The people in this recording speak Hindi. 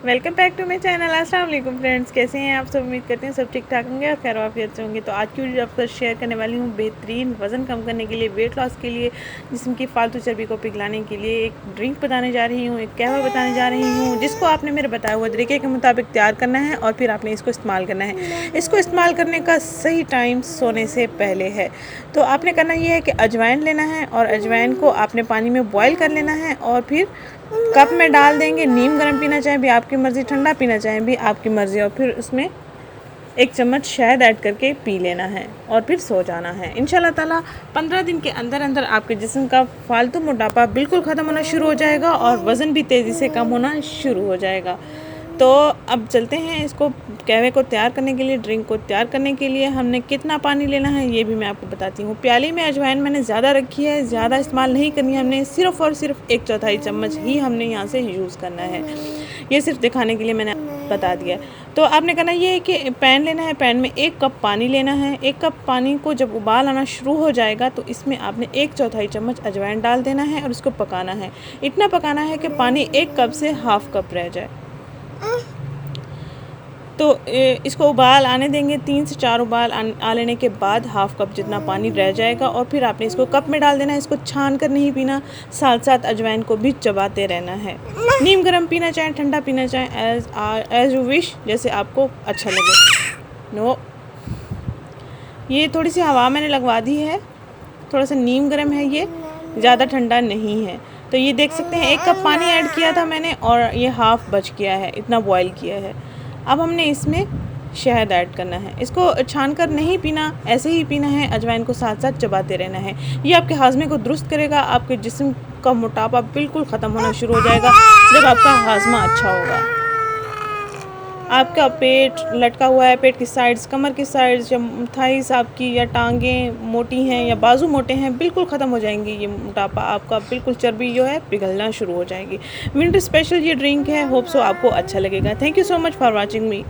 Welcome back to my channel. अस्सलाम वालेकुम फ्रेंड्स, कैसे हैं आप सब? उम्मीद करते हैं सब ठीक ठाक होंगे और खैर वाफियत से होंगे। तो आज की वीडियो आपको शेयर करने वाली हूँ बेहतरीन वज़न कम करने के लिए, वेट लॉस के लिए, जिस्म की फालतू चर्बी को पिघलाने के लिए एक ड्रिंक बताने जा रही हूँ, एक कहवा बताने जा रही हूँ, जिसको आपने मेरे बताया हुआ तरीके के मुताबिक तैयार करना है और फिर आपने इसको इस्तेमाल करना है। इसको इस्तेमाल करने का सही टाइम सोने से पहले है। तो आपने करना ये है कि अजवाइन लेना है और अजवाइन को आपने पानी में बॉयल कर लेना है और फिर कप में डाल देंगे। नीम गर्म पीना चाहें भी आपकी मर्ज़ी, ठंडा पीना चाहें भी आपकी मर्ज़ी, और फिर उसमें 1 चम्मच शहद ऐड करके पी लेना है और फिर सो जाना है। इंशाल्लाह ताला 15 दिन के अंदर अंदर आपके जिस्म का फालतू मोटापा बिल्कुल ख़त्म होना शुरू हो जाएगा और वज़न भी तेज़ी से कम होना शुरू हो जाएगा। तो अब चलते हैं इसको कहवे को तैयार करने के लिए। ड्रिंक को तैयार करने के लिए हमने कितना पानी लेना है ये भी मैं आपको बताती हूँ। प्याली में अजवाइन मैंने ज़्यादा रखी है, ज़्यादा इस्तेमाल नहीं करनी है हमने, सिर्फ़ और सिर्फ 1/4 चम्मच ही हमने यहाँ से यूज़ करना है। ये सिर्फ दिखाने के लिए मैंने बता दिया। तो आपने करना ये है कि पैन लेना है, पैन में 1 कप पानी लेना है। 1 कप पानी को जब उबाल आना शुरू हो जाएगा तो इसमें आपने 1/4 चम्मच अजवाइन डाल देना है और उसको पकाना है। इतना पकाना है कि पानी 1 कप से हाफ़ कप रह जाए। तो इसको उबाल आने देंगे, 3 से 4 उबाल आ लेने के बाद हाफ़ कप जितना पानी रह जाएगा और फिर आपने इसको कप में डाल देना है। इसको छान कर नहीं पीना, साथ साथ अजवाइन को भी चबाते रहना है। नीम गर्म पीना चाहें, ठंडा पीना चाहें, एज़ यू विश, जैसे आपको अच्छा लगे। नो, ये थोड़ी सी हवा मैंने लगवा दी है, थोड़ा सा नीम गर्म है, ये ज़्यादा ठंडा नहीं है। तो ये देख सकते हैं 1 कप पानी ऐड किया था मैंने और ये हाफ़ बच गया है, इतना बॉयल किया है। अब हमने इसमें शहद ऐड करना है। इसको छान कर नहीं पीना, ऐसे ही पीना है, अजवाइन को साथ साथ चबाते रहना है। ये आपके हाजमे को दुरुस्त करेगा, आपके जिस्म का मोटापा बिल्कुल ख़त्म होना शुरू हो जाएगा जब आपका हाजमा अच्छा होगा। आपका पेट लटका हुआ है, पेट की साइड्स, कमर की साइड्स या थाइस आपकी या टांगें मोटी हैं या बाजू मोटे हैं, बिल्कुल ख़त्म हो जाएंगी। ये मोटापा आपका बिल्कुल, चर्बी जो है पिघलना शुरू हो जाएगी। विंटर स्पेशल ये ड्रिंक है, होप सो आपको अच्छा लगेगा। Thank you so much for watching me.